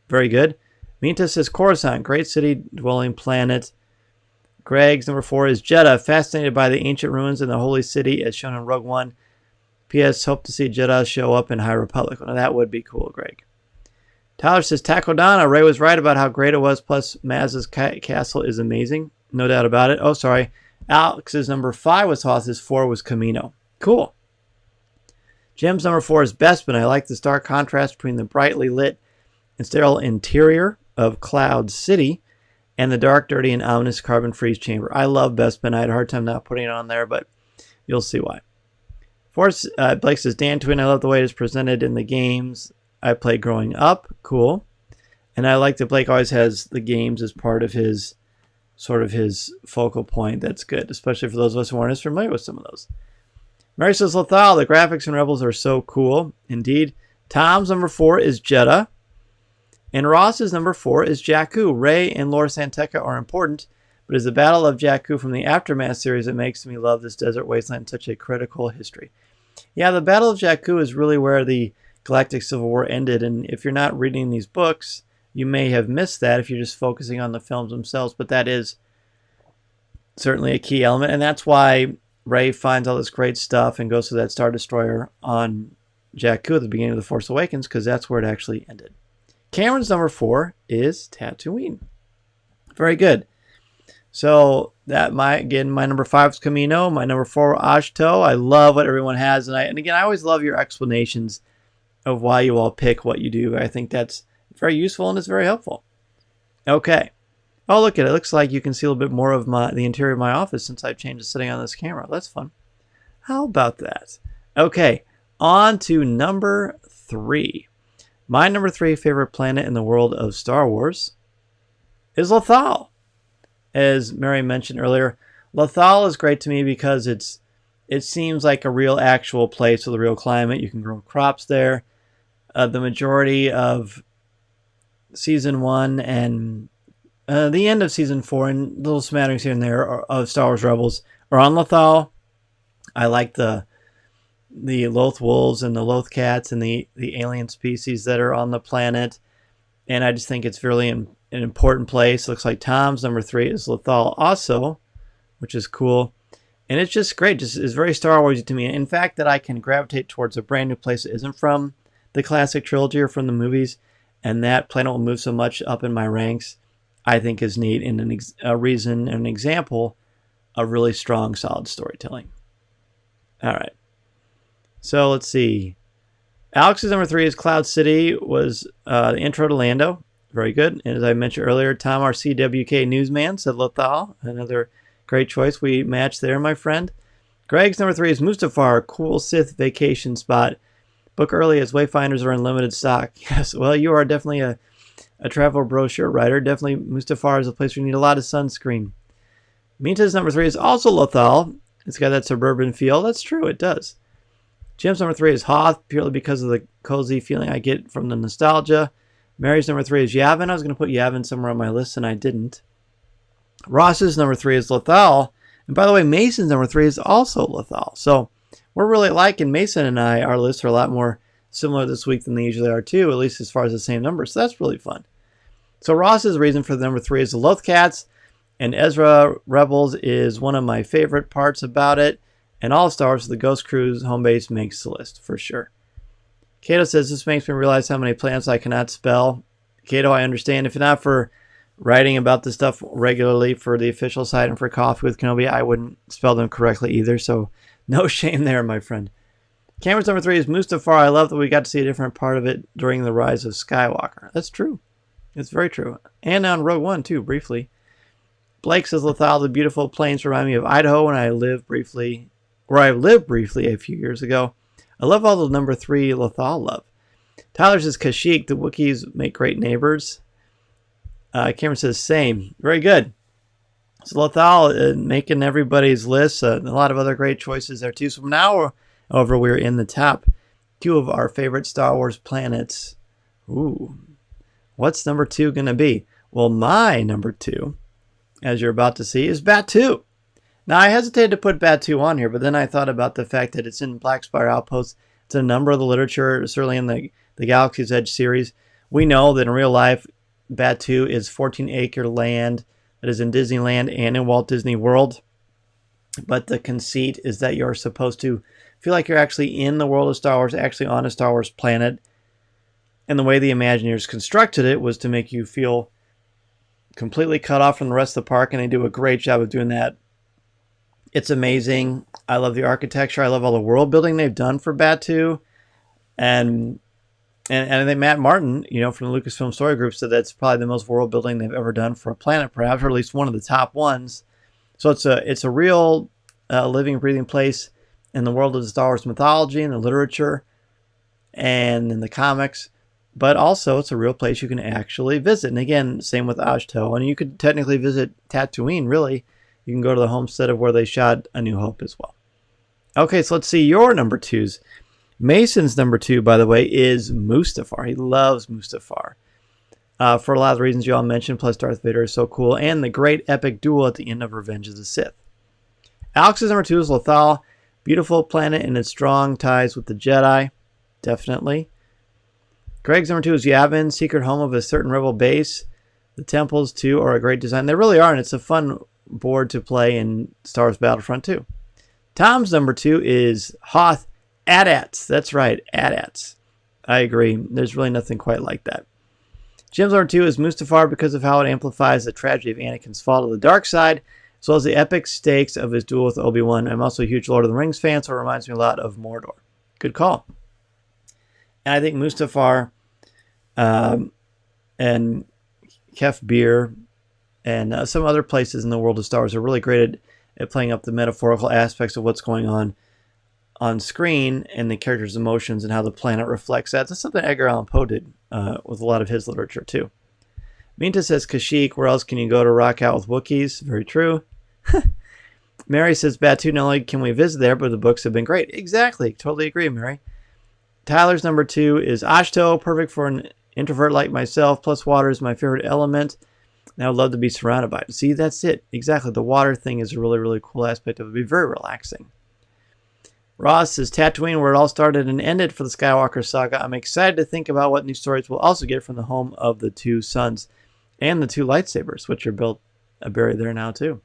Very good. Minta says Coruscant, great city dwelling planet. Greg's number 4 is Jeddah, fascinated by the ancient ruins in the holy city as shown in Rogue One. P.S. Hope to see Jeddah show up in High Republic. Well, that would be cool, Greg. Tyler says Takodana. Ray was right about how great it was, plus Maz's castle is amazing. No doubt about it. Oh, sorry. Alex's number 5 was Hoth. His 4 was Kamino. Cool. Jim's number 4 is Bespin. I like the stark contrast between the brightly lit and sterile interior of Cloud City and the dark, dirty, and ominous carbon freeze chamber. I love Bespin. I had a hard time not putting it on there, but you'll see why. Force, Blake says, Dantooine. I love the way it is presented in the games I played growing up. Cool. And I like that Blake always has the games as part of his focal point. That's good, especially for those of us who aren't as familiar with some of those. Mary says, Lothal, the graphics in Rebels are so cool. Indeed. Tom's number 4 is Jeddah. And Ross's number 4 is Jakku. Rey and Lor San Tekka are important, but it's the Battle of Jakku from the Aftermath series that makes me love this desert wasteland in such a critical history. Yeah, the Battle of Jakku is really where the Galactic Civil War ended, and if you're not reading these books, you may have missed that if you're just focusing on the films themselves, but that is certainly a key element, and that's why Rey finds all this great stuff and goes to that Star Destroyer on Jakku at the beginning of The Force Awakens, because that's where it actually ended. Cameron's number 4 is Tatooine. Very good. So that my number 5 is Kamino, my number 4 Ahch-To. I love what everyone has, and again, I always love your explanations of why you all pick what you do. I think that's very useful and it's very helpful. Okay. Oh, look at it. It looks like you can see a little bit more of the interior of my office since I've changed the setting on this camera. That's fun. How about that? Okay, on to number 3. My number 3 favorite planet in the world of Star Wars is Lothal. As Mary mentioned earlier, Lothal is great to me because it seems like a real actual place with a real climate. You can grow crops there. The majority of season 1 and the end of season 4 and little smatterings here and there of Star Wars Rebels are on Lothal. I like the Loth wolves and the Loth cats and the alien species that are on the planet. And I just think it's really an important place. Looks like Tom's number 3 is Lothal also, which is cool. And it's just great. Just is very Star Warsy to me. In fact, that I can gravitate towards a brand new place that isn't from the classic trilogy or from the movies, and that planet will move so much up in my ranks, I think is neat and a reason and an example of really strong, solid storytelling. All right. So let's see. Alex's number 3 is Cloud City, was the intro to Lando. Very good. And as I mentioned earlier, Tom, our CWK newsman, said Lothal. Another great choice. We matched there, my friend. Greg's number 3 is Mustafar, cool Sith vacation spot. Book early as Wayfinders are in limited stock. Yes, well, you are definitely a travel brochure writer. Definitely Mustafar is a place where you need a lot of sunscreen. Minta's number 3 is also Lothal. It's got that suburban feel. That's true, it does. Jim's number 3 is Hoth, purely because of the cozy feeling I get from the nostalgia. Mary's number 3 is Yavin. I was going to put Yavin somewhere on my list, and I didn't. Ross's number 3 is Lothal. And by the way, Mason's number 3 is also Lothal. So we're really liking Mason and I. Our lists are a lot more similar this week than they usually are too, at least as far as the same numbers. So that's really fun. So Ross's reason for the number 3 is the Loth Cats, and Ezra Rebels is one of my favorite parts about it. And all Star Wars, the Ghost Crew's home base makes the list for sure. Cato says, this makes me realize how many planets I cannot spell. Cato, I understand. If not for writing about this stuff regularly for the official site and for Coffee with Kenobi, I wouldn't spell them correctly either. So no shame there, my friend. Cameron's number 3 is Mustafar. I love that we got to see a different part of it during the rise of Skywalker. That's true. It's very true. And on Rogue One, too, briefly. Blake says, Lothal, the beautiful plains remind me of Idaho when I lived briefly a few years ago. I love all the number 3 Lothal love. Tyler says, Kashyyyk, the Wookiees make great neighbors. Cameron says, same. Very good. So Lothal making everybody's list. A lot of other great choices there, too. So now, however, we're in the top 2 of our favorite Star Wars planets. Ooh. What's number 2 going to be? Well, my number 2, as you're about to see, is Batuu. Now, I hesitated to put Batuu on here, but then I thought about the fact that it's in Black Spire Outpost. It's a number of the literature, certainly in the Galaxy's Edge series. We know that in real life, Batuu is 14-acre land that is in Disneyland and in Walt Disney World. But the conceit is that you're supposed to feel like you're actually in the world of Star Wars, actually on a Star Wars planet. And the way the Imagineers constructed it was to make you feel completely cut off from the rest of the park, and they do a great job of doing that. It's amazing. I love the architecture. I love all the world building they've done for Batuu. And I think Matt Martin, from the Lucasfilm Story Group, said that's probably the most world building they've ever done for a planet, perhaps, or at least one of the top ones. So it's a real living, breathing place in the world of the Star Wars mythology and the literature and in the comics. But also, it's a real place you can actually visit. And again, same with Ashto. And you could technically visit Tatooine, really. You can go to the homestead of where they shot A New Hope as well. Okay, so let's see your number 2s. Mason's number 2, by the way, is Mustafar. He loves Mustafar. For a lot of the reasons you all mentioned, plus Darth Vader is so cool. And the great epic duel at the end of Revenge of the Sith. Alex's number 2 is Lothal. Beautiful planet and its strong ties with the Jedi. Definitely. Greg's number 2 is Yavin, secret home of a certain rebel base. The temples, too, are a great design. They really are, and it's a fun board to play in Star Wars Battlefront 2. Tom's number 2 is Hoth AT-ATs. That's right, AT-ATs. I agree. There's really nothing quite like that. Jim's number 2 is Mustafar because of how it amplifies the tragedy of Anakin's fall to the dark side, as well as the epic stakes of his duel with Obi-Wan. I'm also a huge Lord of the Rings fan, so it reminds me a lot of Mordor. Good call. And I think Mustafar and Kef Bir and some other places in the world of Star Wars are really great at playing up the metaphorical aspects of what's going on screen and the characters' emotions and how the planet reflects that. That's something Edgar Allan Poe did with a lot of his literature, too. Minta says, Kashyyyk, where else can you go to rock out with Wookiees? Very true. Mary says, Batuu, not only can we visit there, but the books have been great. Exactly. Totally agree, Mary. Tyler's number 2 is Ashto, perfect for an Introvert like myself, plus water is my favorite element. And I would love to be surrounded by it. See, that's it. Exactly. The water thing is a really, really cool aspect of it. It'd be very relaxing. Ross says, Tatooine, where it all started and ended for the Skywalker saga. I'm excited to think about what new stories we'll also get from the home of the two sons and the two lightsabers, which are buried there now, too.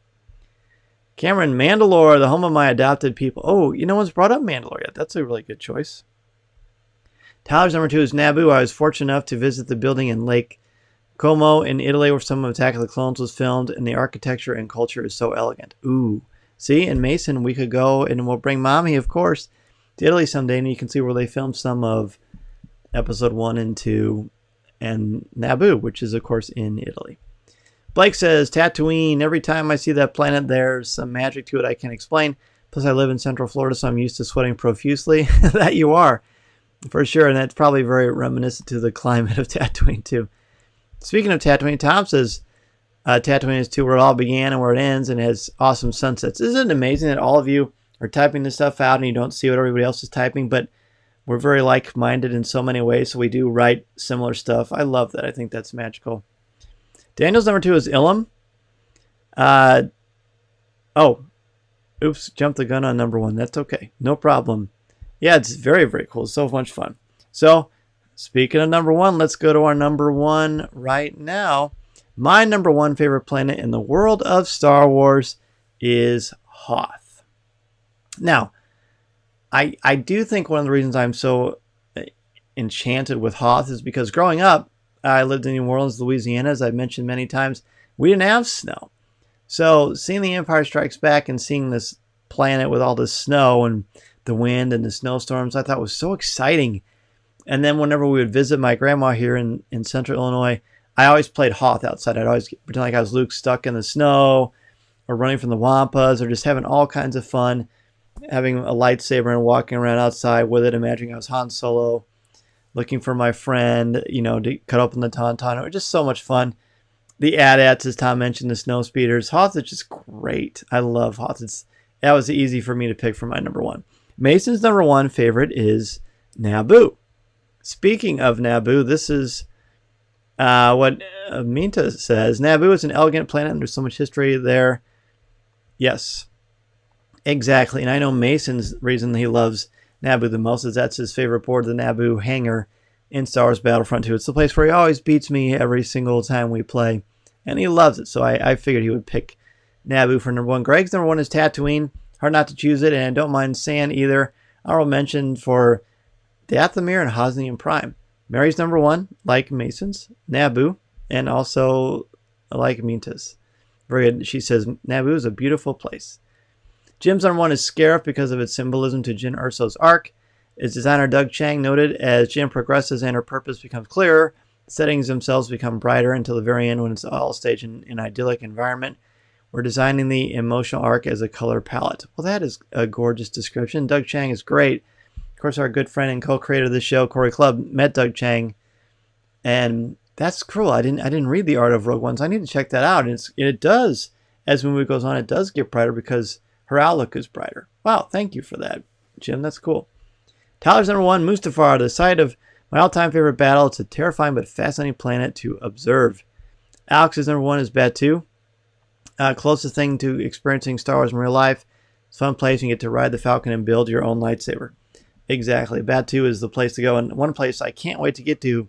Cameron, Mandalore, the home of my adopted people. Oh, no one's brought up Mandalore yet. That's a really good choice. Tyler's number 2 is Naboo. I was fortunate enough to visit the building in Lake Como in Italy where some of Attack of the Clones was filmed, and the architecture and culture is so elegant. Ooh. See, in Mason, we could go, and we'll bring Mommy, of course, to Italy someday, and you can see where they filmed some of Episode 1 and 2 and Naboo, which is, of course, in Italy. Blake says, Tatooine, every time I see that planet, there's some magic to it I can't explain. Plus, I live in Central Florida, so I'm used to sweating profusely. That you are, for sure, and that's probably very reminiscent to the climate of Tatooine, too. Speaking of Tatooine, Tom says, Tatooine is too where it all began and where it ends, and has awesome sunsets. Isn't it amazing that all of you are typing this stuff out and you don't see what everybody else is typing, but we're very like-minded in so many ways, so we do write similar stuff. I love that. I think that's magical. Daniel's number 2 is Ilum. Oops, jumped the gun on number 1. That's okay. No problem. Yeah, it's very, very cool. It's so much fun. So, speaking of number 1, let's go to our number 1 right now. My number 1 favorite planet in the world of Star Wars is Hoth. Now, I do think one of the reasons I'm so enchanted with Hoth is because growing up, I lived in New Orleans, Louisiana, as I've mentioned many times. We didn't have snow. So seeing The Empire Strikes Back and seeing this planet with all this snow and the wind and the snowstorms, I thought was so exciting. And then whenever we would visit my grandma here in central Illinois, I always played Hoth outside. I'd always pretend like I was Luke stuck in the snow or running from the Wampas or just having all kinds of fun, having a lightsaber and walking around outside with it, imagining I was Han Solo, looking for my friend, to cut open the Tauntaun. It was just so much fun. The AT-ATs, as Tom mentioned, the snow speeders. Hoth is just great. I love Hoth. That was easy for me to pick for my number 1. Mason's number 1 favorite is Naboo. Speaking of Naboo, this is what Minta says. Naboo is an elegant planet and there's so much history there. Yes, exactly. And I know Mason's reason he loves Naboo the most is that's his favorite board, the Naboo hangar in Star Wars Battlefront 2. It's the place where he always beats me every single time we play, and he loves it. So I figured he would pick Naboo for number 1. Greg's number 1 is Tatooine. Hard not to choose it, and I don't mind sand either. Honorable mention for Dathomir and Hosnian Prime. Mary's number 1, like Mason's, Naboo, and also like Minta's. Very good. She says, Naboo is a beautiful place. Jim's number 1 is Scarif because of its symbolism to Jyn Erso's arc. Its designer Doug Chang noted, as Jyn progresses and her purpose becomes clearer, the settings themselves become brighter until the very end when it's all staged in an idyllic environment. We're designing the emotional arc as a color palette. Well, that is a gorgeous description. Doug Chang is great. Of course, our good friend and co-creator of the show, Corey Clubb, met Doug Chang, and that's cool. I didn't read The Art of Rogue One, so I need to check that out. And it does, as the movie goes on, it does get brighter because her outlook is brighter. Wow, thank you for that, Jim. That's cool. Tyler's number 1, Mustafar, the site of my all-time favorite battle. It's a terrifying but fascinating planet to observe. Alex's number 1 is Batuu. Closest thing to experiencing Star Wars in real life. It's a fun place. You get to ride the Falcon and build your own lightsaber. Exactly. Batuu is the place to go. And one place I can't wait to get to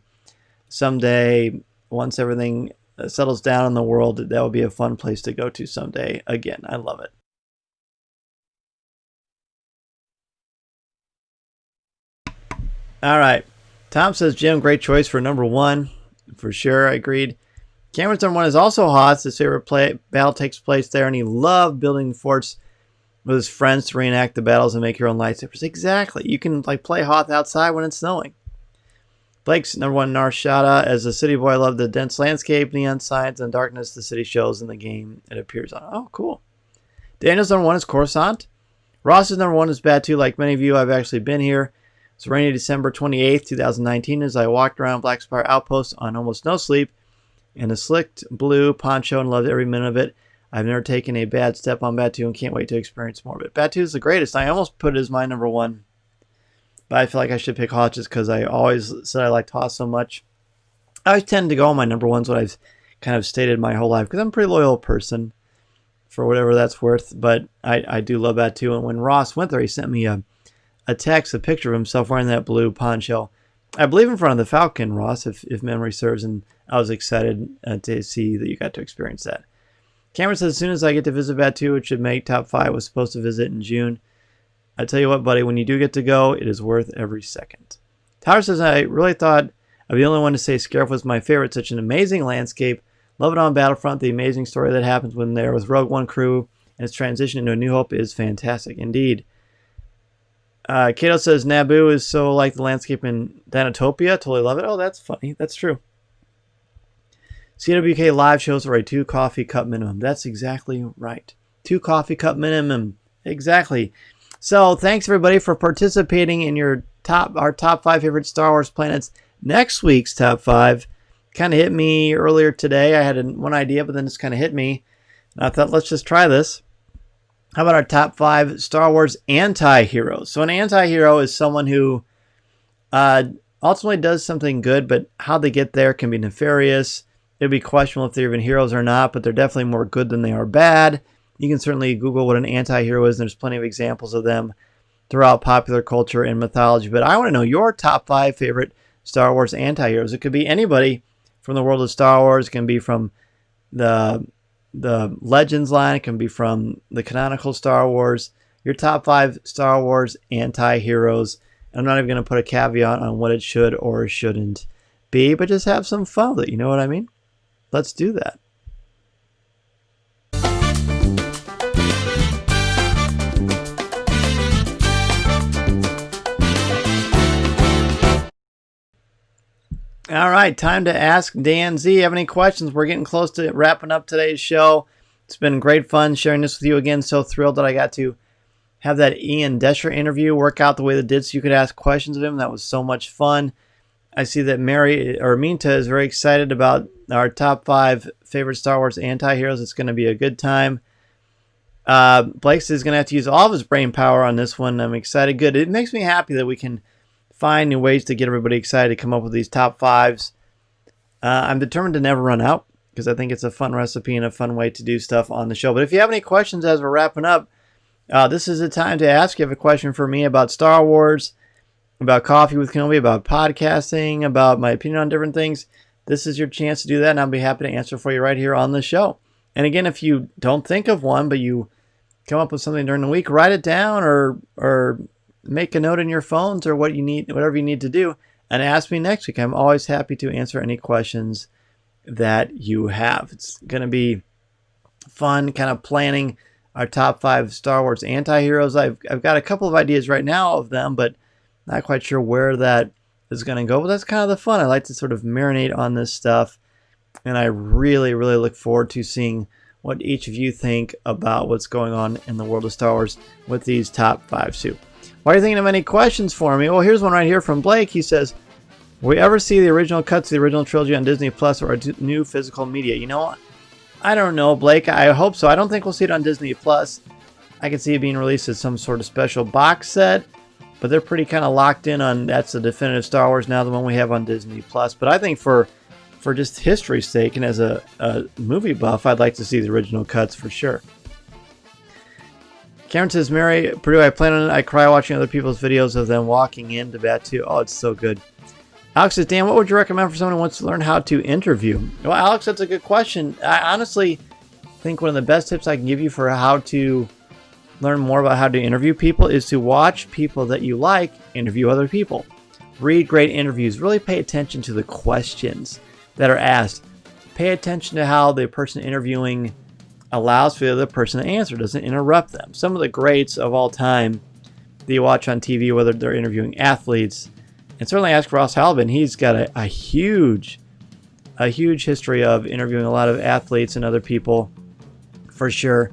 someday, once everything settles down in the world, that will be a fun place to go to someday. Again, I love it. All right. Tom says, Jim, great choice for number 1. For sure, I agreed. Cameron's number 1 is also Hoth. His favorite battle takes place there, and he loved building forts with his friends to reenact the battles and make your own lightsabers. Exactly. You can play Hoth outside when it's snowing. Blake's number 1, Narshada. As a city boy, I love the dense landscape, neon signs, and darkness the city shows in the game it appears on. Oh, cool. Daniel's number 1 is Coruscant. Ross's number 1 is Batuu. Like many of you, I've actually been here. It's rainy December 28th, 2019, as I walked around Black Spire Outpost on almost no sleep in a slicked blue poncho and loved every minute of it. I've never taken a bad step on Batuu and can't wait to experience more of it. Batuu is the greatest. I almost put it as my number 1, but I feel like I should pick Hoth just because I always said I liked Hoth so much. I always tend to go on my number ones, what I've kind of stated my whole life, because I'm a pretty loyal person for whatever that's worth. But I do love that too. And when Ross went there, he sent me a text, a picture of himself wearing that blue poncho. I believe in front of the Falcon, Ross, if memory serves. And I was excited to see that you got to experience that. Cameron says, as soon as I get to visit Batuu, it should make top 5. Was supposed to visit in June. I tell you what, buddy, when you do get to go, it is worth every second. Tyler says, I really thought I'd be the only one to say Scarif was my favorite. Such an amazing landscape. Love it on Battlefront. The amazing story that happens when they're with Rogue One crew and its transition into A New Hope is fantastic indeed. Kato says, Naboo is so like the landscape in Thanatopia. Totally love it. Oh, that's funny. That's true. CWK live shows are a 2 coffee cup minimum. That's exactly right. 2 coffee cup minimum. Exactly. So thanks everybody for participating in our top 5 favorite Star Wars planets. Next week's top 5 kind of hit me earlier today. I had one idea, but then it's kind of hit me. And I thought, let's just try this. How about our top 5 Star Wars anti-heroes? So an anti-hero is someone who ultimately does something good, but how they get there can be nefarious. It'd be questionable if they're even heroes or not, but they're definitely more good than they are bad. You can certainly Google what an anti-hero is, and there's plenty of examples of them throughout popular culture and mythology. But I want to know your top 5 favorite Star Wars anti-heroes. It could be anybody from the world of Star Wars. It can be from the Legends line. It can be from the canonical Star Wars. Your top 5 Star Wars anti-heroes. I'm not even going to put a caveat on what it should or shouldn't be, but just have some fun with it. You know what I mean? Let's do that. All right, time to ask Dan Z. Have any questions? We're getting close to wrapping up today's show. It's been great fun sharing this with you again. So thrilled that I got to have that Ian Doescher interview work out the way that it did, so you could ask questions of him. That was so much fun. I see that Minta is very excited about our top 5 favorite Star Wars anti-heroes. It's going to be a good time. Blake is going to have to use all of his brain power on this one. I'm excited. Good. It makes me happy that we can find new ways to get everybody excited to come up with these top 5s. I'm determined to never run out because I think it's a fun recipe and a fun way to do stuff on the show. But if you have any questions as we're wrapping up, this is the time to ask. You have a question for me about Star Wars, about Coffee with Kenobi, about podcasting, about my opinion on different things. This is your chance to do that, and I'll be happy to answer for you right here on the show. And again, if you don't think of one, but you come up with something during the week, write it down or make a note in your phones or whatever you need to do, and ask me next week. I'm always happy to answer any questions that you have. It's going to be fun kind of planning our top 5 Star Wars anti-heroes. I've got a couple of ideas right now of them, but not quite sure where that is going to go. But that's kind of the fun. I like to sort of marinate on this stuff, and I really, really look forward to seeing what each of you think about what's going on in the world of Star Wars with these top 5 too. Why are you thinking of any questions for me? Well, here's one right here from Blake. He says, will we ever see the original cuts of the original trilogy on Disney Plus or new physical media? You know what? I don't know, Blake. I hope so. I don't think we'll see it on Disney Plus. I can see it being released as some sort of special box set, but they're pretty kind of locked in on that's the definitive Star Wars now, the one we have on Disney Plus. But I think for just history's sake and as a movie buff, I'd like to see the original cuts for sure. Cameron says, Mary Purdue, I plan on it. I cry watching other people's videos of them walking into Batuu. Oh, it's so good. Alex says, Dan, what would you recommend for someone who wants to learn how to interview? Well, Alex, that's a good question. I honestly think one of the best tips I can give you for how to learn more about how to interview people is to watch people that you like interview other people. Read great interviews. Really pay attention to the questions that are asked. Pay attention to how the person interviewing allows for the other person to answer, doesn't interrupt them. Some of the greats of all time that you watch on TV, whether they're interviewing athletes, and certainly ask Ross Halvin. He's got a huge history of interviewing a lot of athletes and other people for sure.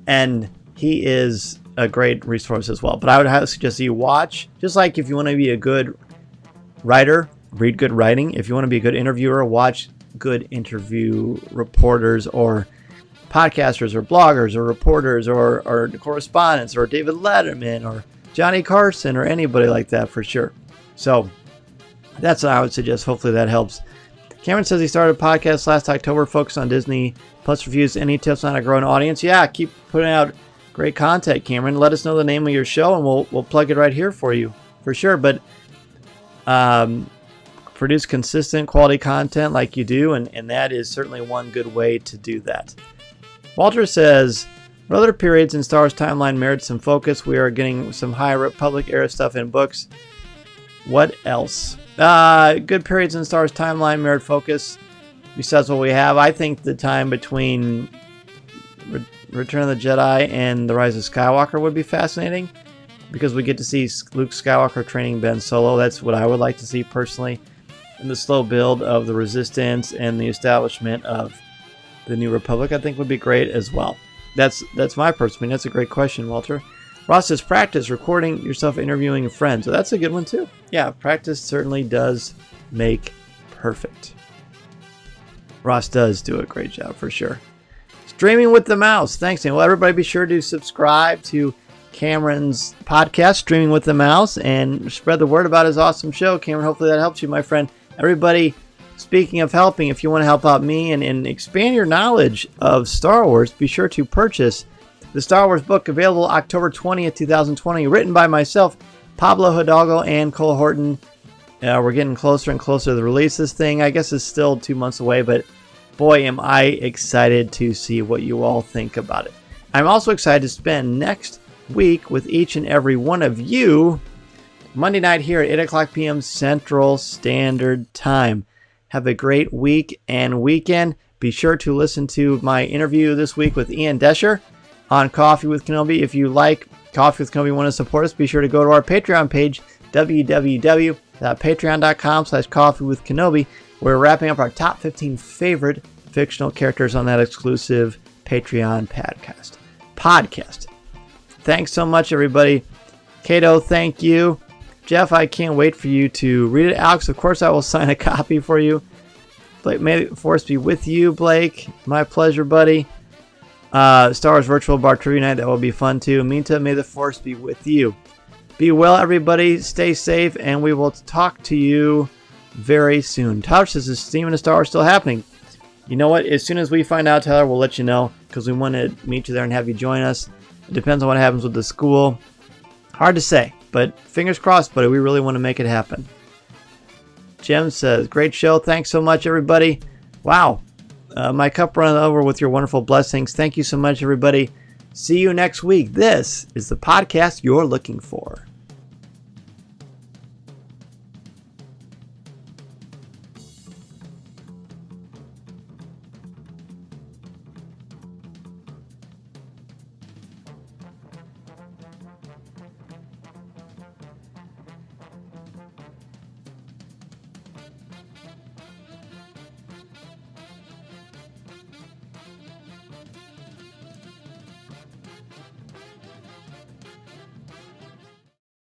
And he is a great resource as well. But I would highly suggest you watch, just like if you want to be a good writer, read good writing. If you want to be a good interviewer, watch good interview reporters or podcasters or bloggers or reporters or correspondents or David Letterman or Johnny Carson or anybody like that for sure. So that's what I would suggest. Hopefully that helps. Cameron says he started a podcast last October focused on Disney Plus reviews. Any tips on how to grow an audience? Yeah, keep putting out great content, Cameron. Let us know the name of your show, and we'll plug it right here for you, for sure. But produce consistent quality content like you do, and that is certainly one good way to do that. Walter says, what other periods in Star Wars timeline merit some focus? We are getting some High Republic era stuff in books. What else? Good periods in Star Wars timeline merit focus. Besides what we have, I think the time between Return of the Jedi and The Rise of Skywalker would be fascinating, because we get to see Luke Skywalker training Ben Solo. That's what I would like to see personally. And the slow build of the Resistance and the establishment of the New Republic, I think, would be great as well. That's my personal opinion. That's a great question, Walter. Ross says, practice recording yourself interviewing a friend. So that's a good one too. Yeah, practice certainly does make perfect. Ross does do a great job for sure. Streaming with the Mouse. Thanks, Dan. Well, everybody be sure to subscribe to Cameron's podcast, Streaming with the Mouse, and spread the word about his awesome show. Cameron, hopefully that helps you, my friend. Everybody, speaking of helping, if you want to help out me and expand your knowledge of Star Wars, be sure to purchase the Star Wars book, available October 20th, 2020, written by myself, Pablo Hidalgo, and Cole Horton. We're getting closer and closer to the release of this thing. I guess it's still 2 months away, but boy, am I excited to see what you all think about it. I'm also excited to spend next week with each and every one of you Monday night here at 8 o'clock p.m. Central Standard Time. Have a great week and weekend. Be sure to listen to my interview this week with Ian Doescher on Coffee with Kenobi. If you like Coffee with Kenobi and want to support us, be sure to go to our Patreon page, www.patreon.com/coffeewithkenobi. We're wrapping up our top 15 favorite fictional characters on that exclusive Patreon podcast. Thanks so much, everybody. Kato, thank you. Jeff, I can't wait for you to read it. Alex, of course, I will sign a copy for you. Blake, may the force be with you, Blake. My pleasure, buddy. Star Wars Virtual Bar Trivia Night, that will be fun too. Minta, may the force be with you. Be well, everybody. Stay safe, and we will talk to you very soon. Tyler says, is Steam Star Wars still happening? You know what? As soon as we find out, Tyler, we'll let you know, because we want to meet you there and have you join us. It depends on what happens with the school. Hard to say, but fingers crossed, buddy. We really want to make it happen. Jem says, great show. Thanks so much, everybody. Wow. My cup running over with your wonderful blessings. Thank you so much, everybody. See you next week. This is the podcast you're looking for.